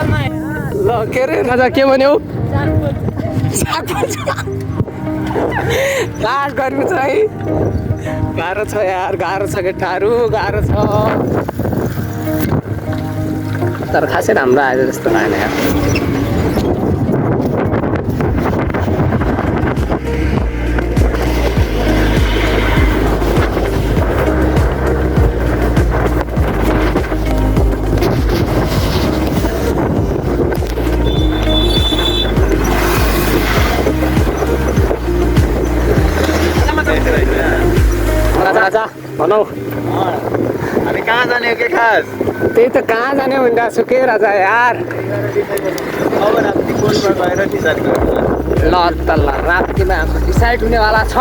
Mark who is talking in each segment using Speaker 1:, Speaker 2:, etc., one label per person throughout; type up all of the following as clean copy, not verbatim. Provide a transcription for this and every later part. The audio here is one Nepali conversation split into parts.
Speaker 1: ल के अरे राजा के भन्यौ लास्ट गर्नु छ है गाह्रो छ यार गाह्रो छ केटाहरू गाह्रो छ तर खासै राम्रो आयो जस्तो लागेन यार राजा भनौ
Speaker 2: हामी कहाँ जाने हो के खास
Speaker 1: त्यही त कहाँ जाने भनिरहेको छु के राजा यार
Speaker 2: अब राति कोलमा गएर डिसाइड गर्नु
Speaker 1: ल त ल रातिमा हाम्रो डिसाइड हुनेवाला छ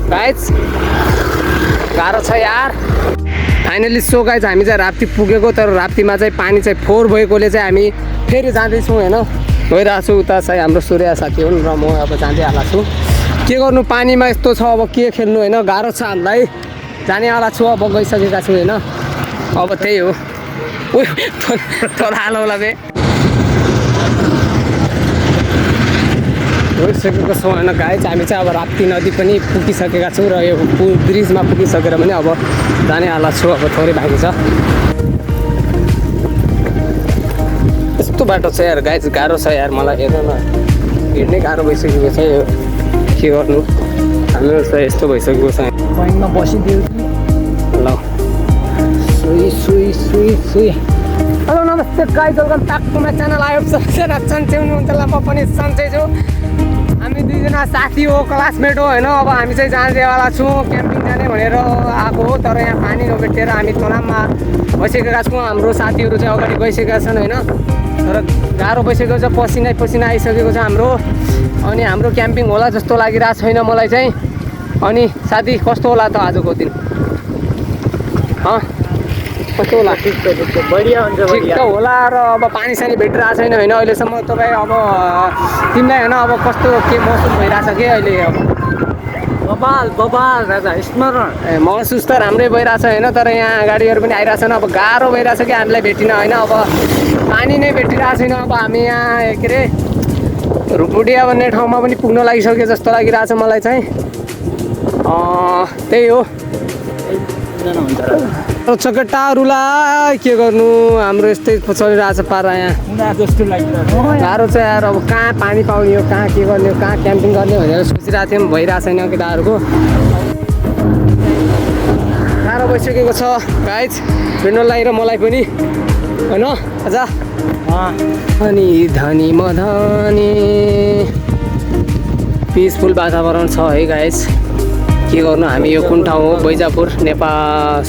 Speaker 1: गाइज गाह्रो छ यार फाइनली सो गाइज हामी चाहिँ राप्ती पुगेको तर राप्तीमा चाहिँ पानी चाहिँ फोहोर भएकोले चाहिँ हामी फेरि जाँदैछौँ होइन गइरहेको छु उता चाहिँ हाम्रो सूर्य साथी हुन् र म अब जाँदै आएको छु के गर्नु पानीमा यस्तो छ अब के खेल्नु होइन गाह्रो छ हामीलाई जानेवाला छु अब गइसकेका छु होइन अब त्यही हो तल हाल होला बे गइसकेको छौँ होइन गाइज हामी चाहिँ अब राप्ती नदी पनि पुगिसकेका छौँ र यो ब्रिजमा पुगिसकेर पनि अब जानेवाला छु अब थोरै बाँकी छ यस्तो बाटो छ यार गाइज गाह्रो छ यार मलाई हेर्नु न हिँड्नै गाह्रो भइसकेको छ यो के गर्नु हाम्रो चाहिँ यस्तो भइसकेको छ बैङ्कमा बसिदियो ल सुई सुई सुई सुई हेलो नमस्ते guys welcome back to my channel आयो सबैजना सन्चै हुनुहुन्छ ल म पनि सन्चै छु हामी दुईजना साथी हो क्लासमेट हो होइन अब हामी चाहिँ जानेवाला छौँ क्याम्पिङ जाने भनेर आएको हो तर यहाँ पानी नभेटेर हामी तलाबमा बसिसकेका छौँ हाम्रो साथीहरू चाहिँ अगाडि गइसकेका छन् होइन तर गाह्रो भइसकेको छ पसिना पसिना आइसकेको छ हाम्रो अनि हाम्रो क्याम्पिङ होला जस्तो लागिरहेको छैन मलाई चाहिँ अनि साथी कस्तो होला त आजको दिन कस्तो होला
Speaker 2: ठिक बढिया हुन्छ
Speaker 1: ठिक त होला र अब पानी सानी भेटिरहेको छैन होइन अहिलेसम्म तपाईँ अब तिमीलाई होइन अब कस्तो के महसुस भइरहेछ कि अहिले अब
Speaker 2: बबाल बबाल राजा स्मरण
Speaker 1: ए महसुस त राम्रै भइरहेछ होइन तर यहाँ गाडीहरू पनि आइरहेछन् अब गाह्रो भइरहेछ कि हामीलाई भेटिन होइन अब पानी नै भेटिरहेको छैन अब हामी यहाँ के अरे रुपुडिया भन्ने ठाउँमा पनि पुग्न लागिसक्यो जस्तो लागिरहेछ मलाई चाहिँ त्यही हो केटाहरूलाई के गर्नु हाम्रो यस्तै चलिरहेछ पारा यहाँ
Speaker 2: जस्तो लाग्छ
Speaker 1: गाह्रो छ यार अब कहाँ पानी पाउने हो कहाँ के गर्ने हो कहाँ क्याम्पिङ गर्ने भनेर सोचिरहेको थियौँ भइरहेको छैन केटाहरूको गाह्रो भइसकेको छ गाइज भेट्नलाई र मलाई पनि होइन अझ अनि धनी मधनी पिसफुल वातावरण छ है गाइज के गर्नु हामी यो कुन ठाउँ हो बैजापुर नेपाल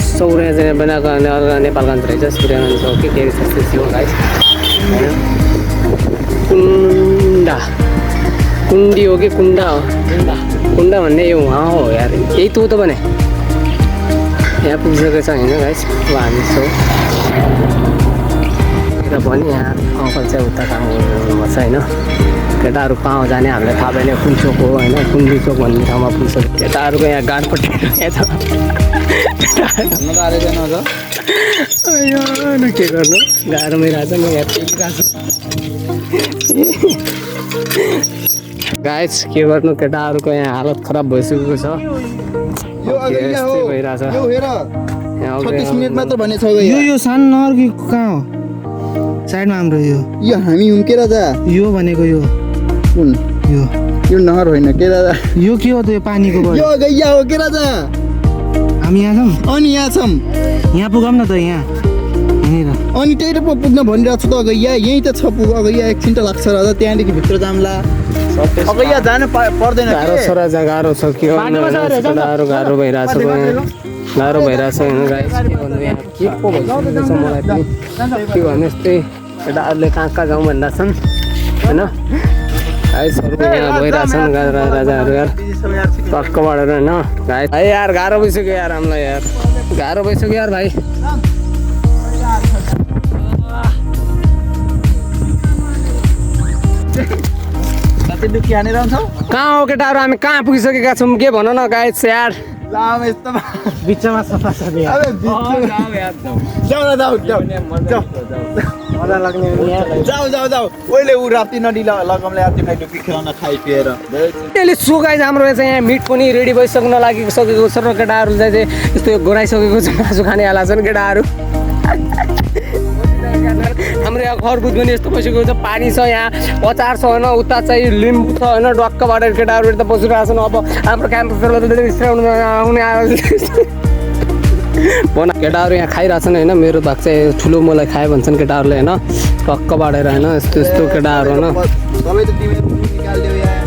Speaker 1: नेपालगञ्ज रहेछ सूर्यगञ्ज हो के हो गाइज कुण्डा कुण्डी हो कि कुण्डा हो कुण्डा भन्ने यो उहाँ हो यार यही त हो त भने यहाँ पुगिसकेको छ होइन गाइज अब हामी छौँ र पनि यहाँ अङ्कल चाहिँ उता काम गर्नुपर्छ होइन केटाहरू पाउँ जाने हामीलाई थाहा भएन कुन चोक हो होइन कुण्डी चोक भन्ने ठाउँमा पुग्छ केटाहरूको यहाँ गाडपट्टि यहाँ छ के गर्नु गाह्रोमै रहेछ म यहाँ पुगिरहेको छु गाइज के गर्नु केटाहरूको यहाँ हालत खराब भइसकेको छ भइरहेछ
Speaker 3: यो सानो नहर कि कहाँ हो साइडमा हाम्रो यो
Speaker 2: हामी हुँ के राजा
Speaker 3: यो भनेको यो
Speaker 2: कुन यो नहर होइन के राजा
Speaker 3: यो के हो त यो पानीको
Speaker 2: यो गैया हो के राजा
Speaker 3: हामी यहाँ छौँ
Speaker 2: अनि यहाँ छौँ
Speaker 3: यहाँ पुगौँ न त यहाँ यहीँनिर
Speaker 2: अनि त्यही त पुग्न भनिरहेको छु त गैया यहीँ त छ पुग गैया एकछिन त लाग्छ राजा त्यहाँदेखि भित्र जाम्ला अब यहाँ जानु पर्दैन
Speaker 1: गाह्रो छ राजा गाह्रो छ के गर्नु गाह्रो भइरहेछ गाह्रो भइरहेछ होइन गाइस के गर्नु यहाँ के पो भइसकेको छ मलाई पनि के भन्नु यस्तै केटाहरूले कहाँ कहाँ जाउँ भन्दा छन् होइन गाइसहरू यहाँ भइरहेछन् राजाहरू यार टक्क बढेर होइन गाइस भाइ यार गाह्रो भइसक्यो यार हामीलाई यार गाह्रो भइसक्यो यार भाइ कहाँ हो केटाहरू हामी कहाँ पुगिसकेका छौँ के भन न गाइस यार
Speaker 2: लाम यस्तो
Speaker 3: बिचमा सफा छ नि
Speaker 2: अबे बिचमा जाऊ
Speaker 3: मजा लाग्ने यहाँ
Speaker 2: जाऊ ओइले उ राप्ती नदी लगामले आती भाइ डुकी खेलाउन खाइपिएर
Speaker 1: अहिले सो गाइज हाम्रो चाहिँ यहाँ मिट पनि रेडी भइसक्न लागिसकेको छ र केटाहरूलाई चाहिँ यस्तो घोराइसकेको छ मासु खाने हाला छन् केटाहरू हाम्रो यहाँ खरबुज पनि यस्तो बसेको छ पानी छ यहाँ अचार छ होइन उता चाहिँ लिम्बू छ होइन डक्कबाट केटाहरू यता बसिरहेको छन् अब हाम्रो क्याम्पसबाट आउने बना केटाहरू यहाँ खाइरहेछन् होइन मेरो भाग चाहिँ ठुलो मलाई खायो भन्छन् केटाहरूले होइन टक्क बाँडेर होइन यस्तो यस्तो केटाहरू होइन
Speaker 2: सबै त तिमीहरू निकाल्दियो यहाँ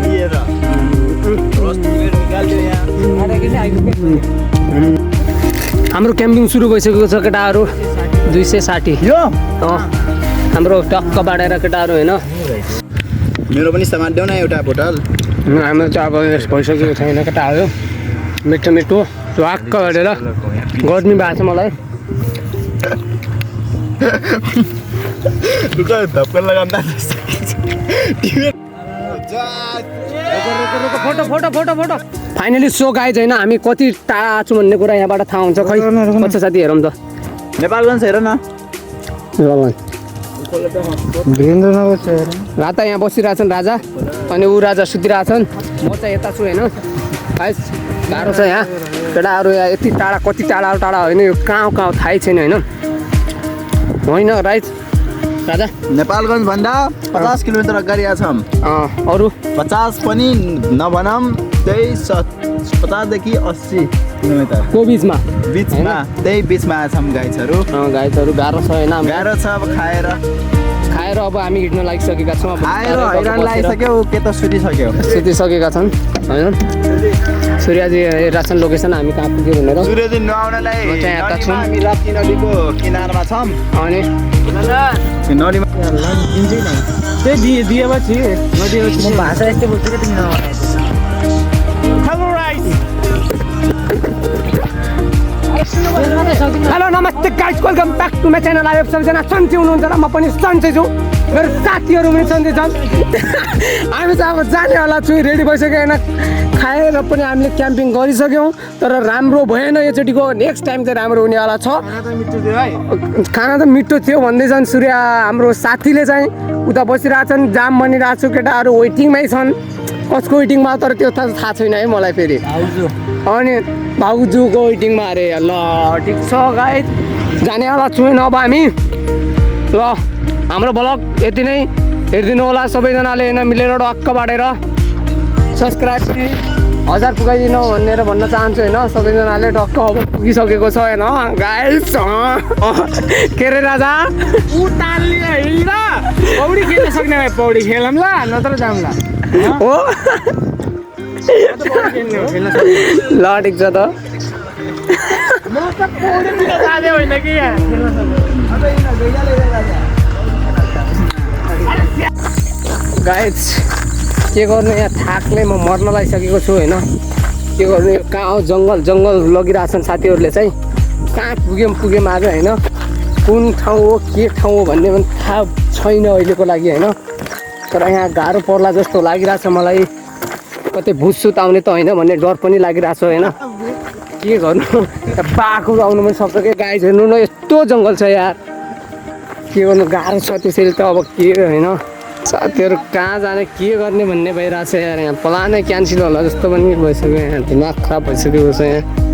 Speaker 2: लिएर रस तिमीहरू निकाल्दियो यहाँ
Speaker 1: हाम्रो क्याम्पिङ सुरु भइसकेको छ केटाहरू 260
Speaker 2: यो
Speaker 1: हाम्रो टक्क बाँडेर केटाहरू होइन
Speaker 2: मेरो पनि सामान देऊ न एउटा बोतल
Speaker 1: हाम्रो चाहिँ अब भइसकेको छैन केटाहरू मिठो मिठो टक्क बाँडेर गर्मी भएको छ मलाई
Speaker 2: धप्कन लगाउँदा
Speaker 1: photo photo photo photo finally so guys होइन हामी कति टाढा छु भन्ने कुरा यहाँबाट थाहा हुन्छ खै कति साथी हेरौँ त
Speaker 2: नेपालगञ्ज हेर न
Speaker 1: राता यहाँ बसिरहेछन् राजा अनि ऊ राजा सुतिरहेछन् म चाहिँ यता छु होइन गाइज गाह्रो छ यहाँ केटाहरू यहाँ यति टाढा कति टाढा टाढा होइन यो कहाँ कहाँ थाहै छैन होइन राइट राजा
Speaker 2: नेपालगञ्ज भन्दा 50 किलोमिटर अगाडि छौँ
Speaker 1: अरू
Speaker 2: 50 पनि नभनौँ त्यही 50 देखि 80 किलोमिटर
Speaker 1: को बिचमा
Speaker 2: त्यही बिचमा छौँ गाइजहरू
Speaker 1: गाइजहरू गाह्रो छ होइन
Speaker 2: गाह्रो छ अब खाएर
Speaker 1: अब हामी हिँड्न लागिसकेका छौँ
Speaker 2: खाएर हैरान लागिसक्यो के त
Speaker 1: सुतिसकेका छन् होइन सूर्यजी हेरिरहेछन् लोकेसन हामी कहाँ पुग्यो भनेर
Speaker 2: सूर्यजी नुहाउनलाई हामी राप्ती नदीको किनारमा छौँ
Speaker 1: अनि
Speaker 2: नदीमा
Speaker 3: त्यही दिएपछि नदिएपछि भाषा यस्तै बोल्छु कि तिमी
Speaker 1: हेलो नमस्ते guys welcome back to my channel आयो सबैजना सन्चै हुनुहुन्छ र म पनि सन्चै छु मेरो साथीहरू पनि सन्चै छन् हामी चाहिँ अब जाने होला छु रेडी भइसक्यो होइन खाएर पनि हामीले क्याम्पिङ गरिसक्यौँ तर राम्रो भएन योचोटिको नेक्स्ट टाइम चाहिँ राम्रो हुनेवाला छ खाना त मिठो थियो भन्दैछन् सूर्य हाम्रो साथीले चाहिँ उता बसिरहेछन् जाम बनिरहेको छु केटाहरू वेटिङमै छन् कसको वेटिङमा तर त्यो त थाहा छैन है मलाई फेरि अनि भाउजूको वेटिङमा अरे ल ठिक छ गाइज जानेवाला छुएन अब हामी ल हाम्रो ब्लग यति नै हेरिदिनु होला सबैजनाले होइन मिलेर डक्क बाँडेर सब्सक्राइब 1000 पुगाइदिनु भनेर भन्न चाहन्छु होइन सबैजनाले टक्क अब पुगिसकेको छ होइन गाइस के अरे राजा
Speaker 3: पौडी खेल्न सक्ने भए पौडी खेलौँ ल नत्र जाऊँ ल
Speaker 1: हो ल ठिक छ त
Speaker 3: होइन कि
Speaker 1: गाइस के गर्नु यहाँ थाकले म मर्न लागिसकेको छु होइन के गर्नु यो कहाँ हो जङ्गल लगिरहेछन् साथीहरूले चाहिँ कहाँ पुग्यौँ आज होइन कुन ठाउँ हो के ठाउँ हो भन्ने पनि थाहा छैन अहिलेको लागि होइन तर यहाँ गाह्रो पर्ला जस्तो लागिरहेछ मलाई कतै भुसुत आउने त होइन भन्ने डर पनि लागिरहेछ होइन के गर्नु बाघहरू आउनु पनि सक्छ कि गाइस हेर्नु न यस्तो जङ्गल छ यार के गर्नु गाह्रो छ त्यसैले त अब के होइन साथीहरू कहाँ जाने के गर्ने भन्ने भइरहेछ यार यहाँ प्लानै क्यान्सल होला जस्तो पनि भइसक्यो यहाँ दिमाग खराब भइसकेको छ यहाँ